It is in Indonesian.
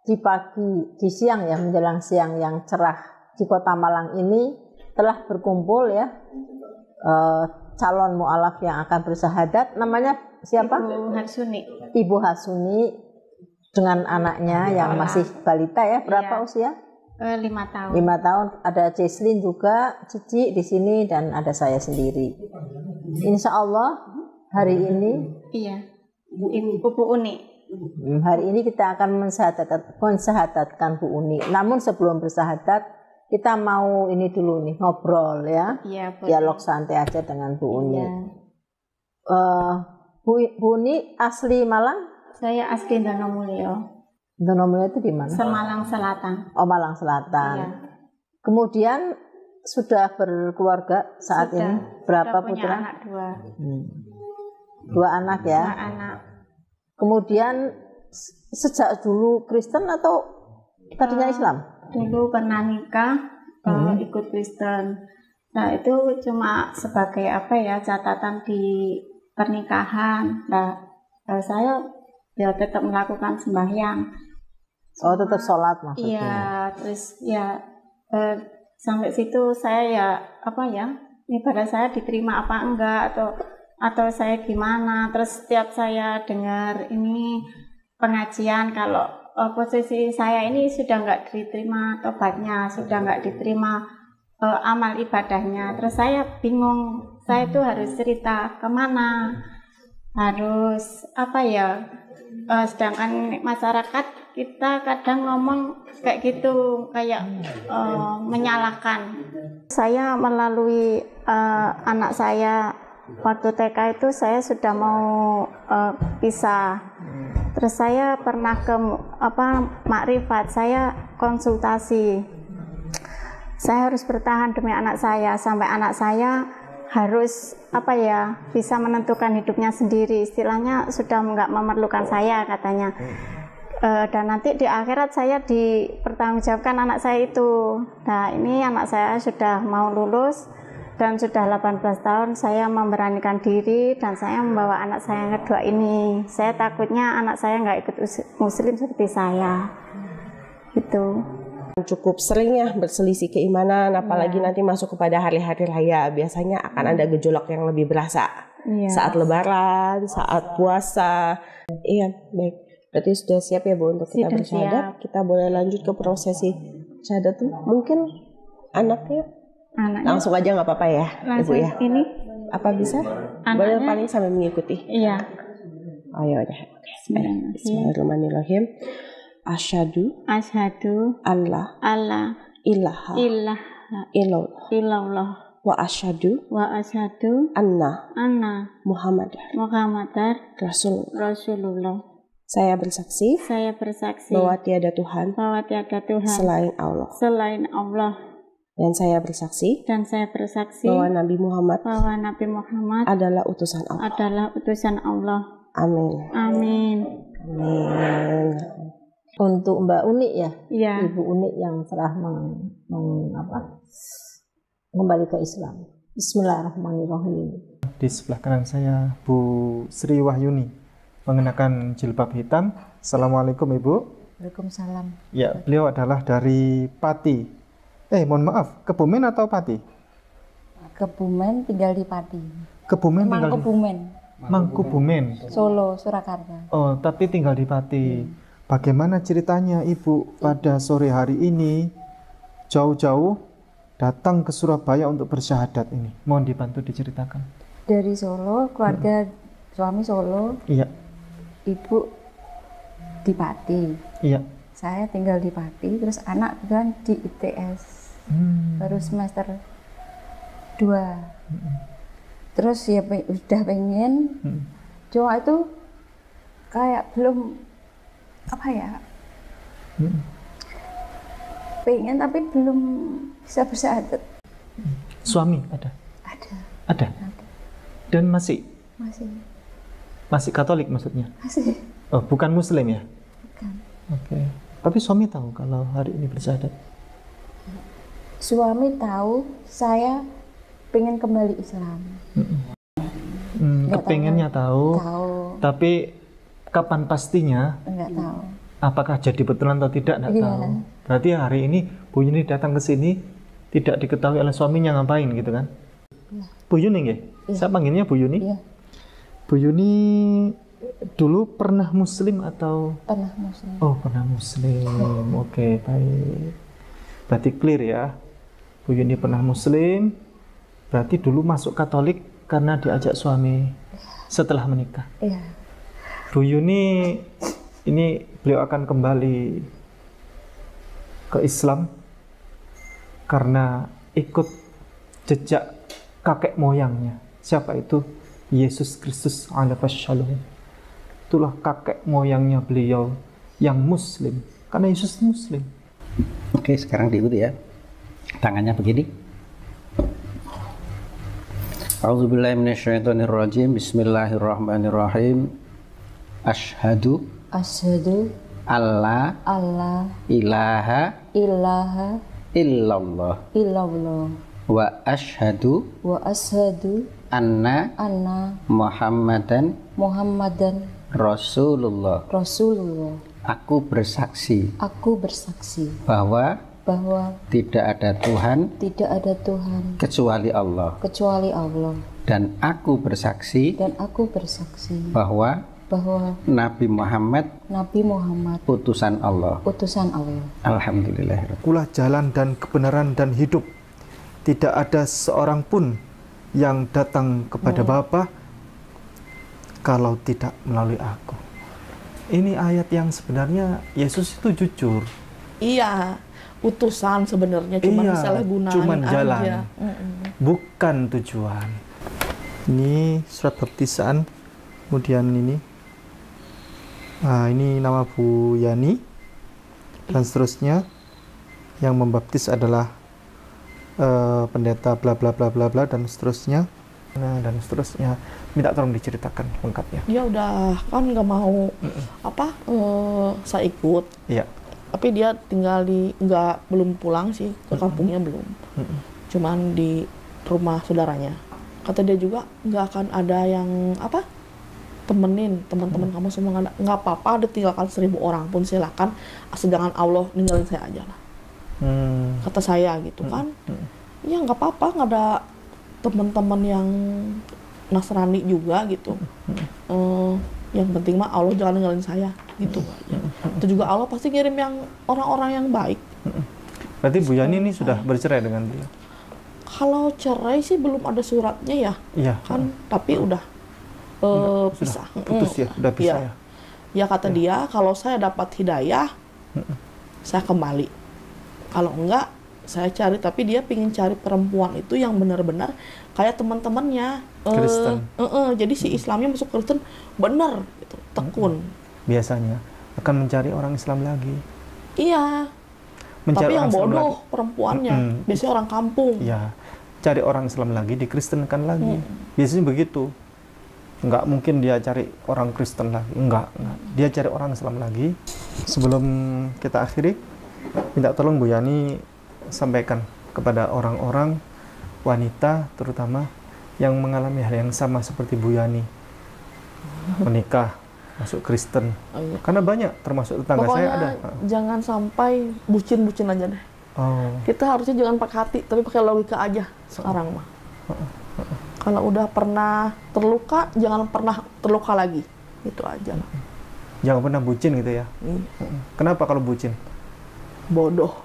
di pagi, di siang ya, menjelang siang yang cerah di Kota Malang ini telah berkumpul ya calon mu'alaf yang akan bersyahadat. Namanya siapa? Ibu Hasuni. Ibu Hasuni dengan anaknya yang masih balita ya. Berapa usia? 5 tahun. 5 tahun. Ada Jesslyn juga, Cici di sini, dan ada saya sendiri. Insya Allah hari ini. Iya. Ibu Uni. Hari ini kita akan mensyahadatkan Bu Uni. Namun sebelum bersyahadat, kita mau ini dulu nih, ngobrol ya. Iya, dialog santai aja dengan Bu Uni. Iya. Bu Uni asli Malang? Saya asli Donomulyo. Donomulyo itu di mana? Malang Selatan. Oh, Malang Selatan. Iya. Kemudian sudah berkeluarga saat Sudah. ini? Berapa Sudah punya putra? anak 2. 2 anak ya. 2 anak. Kemudian sejak dulu Kristen atau tadinya Islam? Dulu pernah nikah, ikut Kristen. Nah itu cuma sebagai apa ya, catatan di pernikahan. Nah saya ya tetap melakukan sembahyang. Oh, tetap sholat maksudnya? Iya, terus ya sampai situ saya ya apa ya, ibadah saya diterima apa enggak, atau saya gimana. Terus setiap saya dengar ini pengajian, kalau posisi saya ini sudah nggak diterima tobatnya, sudah nggak diterima amal ibadahnya. Terus saya bingung, saya itu harus cerita kemana, harus apa ya, sedangkan masyarakat kita kadang ngomong kayak gitu, kayak menyalahkan. Saya melalui anak saya waktu TK itu saya sudah mau pisah. Terus saya pernah ke Makrifat, saya konsultasi. Saya harus bertahan demi anak saya sampai anak saya harus apa ya, bisa menentukan hidupnya sendiri. Istilahnya sudah nggak memerlukan saya katanya. Dan nanti di akhirat saya dipertanggungjawabkan anak saya itu. Nah ini anak saya sudah mau lulus dan sudah 18 tahun. Saya memberanikan diri dan saya membawa anak saya yang kedua ini. Saya takutnya anak saya nggak ikut muslim seperti saya gitu. Cukup sering ya berselisih keimanan, apalagi nanti masuk kepada hari-hari raya. Biasanya akan ada gejolak yang lebih berasa saat lebaran, saat puasa. Iya, baik. Berarti sudah siap ya Bu untuk kita bersyahadat. Kita boleh lanjut ke prosesi syahadat tuh. Mungkin anaknya langsung aja nggak apa-apa ya, langsung Ibu ya. Ini apa bisa? Boleh paling sambil mengikuti. Iya. Oh ya udah. Bismillahirrahmanirrahim. Asyhadu alla ilaha illallah wa asyhadu anna Muhammadar Rasulullah. Saya bersaksi bahwa tiada Tuhan selain Allah. Dan saya bersaksi bahwa Nabi Muhammad adalah utusan Allah. Amin. Untuk Mbak Uni ya, ya. Ibu Uni yang telah kembali ke Islam. Bismillahirrahmanirrahim. Di sebelah kanan saya Bu Sri Wahyuni mengenakan jilbab hitam. Assalamualaikum Ibu. Waalaikumsalam. Ya, beliau adalah dari Pati. Mohon maaf, Kebumen atau Pati? Kebumen, tinggal di Pati. Kebumen tinggal Mangkubumen. Mangkubumen. Solo, Surakarta. Oh, tapi tinggal di Pati. Bagaimana ceritanya Ibu pada sore hari ini jauh-jauh datang ke Surabaya untuk bersyahadat ini? Mohon dibantu diceritakan. Dari Solo, keluarga suami Solo. Iya. Ibu di Pati. Iya. Saya tinggal di Pati, terus anak kan di ITS. Baru semester 2. Terus ya udah pengen. Cuma itu kayak belum apa ya, pengen tapi belum bisa bersyahadat. Suami ada? Ada. Dan masih Katolik maksudnya? Masih. Oh, bukan Muslim ya? Bukan. Oke. Tapi suami tahu kalau hari ini bersyahadat? Suami tahu saya pengen kembali Islam. Kepengennya tahu. Tahu. Tapi kapan pastinya? Enggak tahu. apakah jadi betulan atau tidak, nggak tahu. Berarti hari ini Bu Yuni datang ke sini tidak diketahui oleh suaminya ngapain gitu kan? Bu Yuni nggih? Saya panggilnya Bu Yuni. Bu Yuni dulu pernah Muslim atau? Pernah Muslim. Oh, pernah Muslim. Oke, baik. Berarti clear ya. Bu Yuni pernah Muslim. Berarti dulu masuk Katolik karena diajak suami setelah menikah. Iya. Bu Yuni ini beliau akan kembali ke Islam karena ikut jejak kakek moyangnya. Siapa itu? Yesus Kristus alaihi wassalam. Itulah kakek moyangnya beliau yang Muslim, karena Yesus Muslim. Oke, sekarang diikuti ya. Tangannya begini. A'udzubillahi minasyaitonirrajim. Bismillahirrahmanirrahim. Asyhadu alla ilaha illallah wa asyhadu anna Muhammadan Rasulullah. Aku bersaksi bahwa tidak ada Tuhan kecuali Allah. Dan aku bersaksi bahwa Nabi Muhammad utusan Allah. Alhamdulillah. Akulah jalan dan kebenaran dan hidup. Tidak ada seorang pun yang datang kepada Bapa kalau tidak melalui aku. Ini ayat yang sebenarnya Yesus itu jujur. Iya, utusan sebenarnya cuma disalahgunain cuman jalan, aja. Bukan tujuan. Ini surat baptisan. Kemudian ini nama Bu Yani dan seterusnya. Yang membaptis adalah pendeta bla bla bla bla bla dan seterusnya. Dan seterusnya. Minta tolong diceritakan lengkapnya. Dia udah kan nggak mau saya ikut. Iya. Tapi dia tinggal belum pulang sih ke kampungnya belum. Cuman di rumah saudaranya. Kata dia juga nggak akan ada yang temenin teman-teman kamu semua, nggak apa-apa ditinggalkan 1000 orang pun silakan, sedangkan Allah ninggalin saya aja lah. Kata saya gitu kan. Ya nggak apa-apa, nggak ada teman-teman yang Nasrani juga gitu. Yang penting mah Allah jangan ninggalin saya gitu aja. Itu juga Allah pasti ngirim yang orang-orang yang baik. Berarti Bu Yani ini sudah bercerai dengan beliau? Kalau cerai sih belum ada suratnya ya. Iya. Kan tapi udah pisah. Putus ya, udah pisah ya. Ya kata dia kalau saya dapat hidayah saya kembali. Kalau enggak saya cari, tapi dia pingin cari perempuan itu yang benar-benar kayak teman-temannya Kristen. Jadi si Islamnya masuk Kristen benar gitu, tekun. Biasanya akan mencari orang Islam lagi. Iya. Tapi yang bodoh perempuannya, biasanya orang kampung. Iya. Cari orang Islam lagi, dikristenkan lagi. Biasanya begitu. Enggak mungkin dia cari orang Kristen lagi. Enggak. Dia cari orang Islam lagi. Sebelum kita akhiri, minta tolong Bu Yani sampaikan kepada orang-orang wanita terutama yang mengalami hal yang sama seperti Bu Yani, menikah masuk Kristen. Karena banyak, termasuk tetangga saya ada. Jangan sampai bucin-bucin aja deh. Kita harusnya jangan pakai hati, tapi pakai logika aja sekarang mah. Kalau udah pernah terluka, jangan pernah terluka lagi. Itu aja lah. Jangan pernah bucin gitu ya. Kenapa kalau bucin? Bodoh.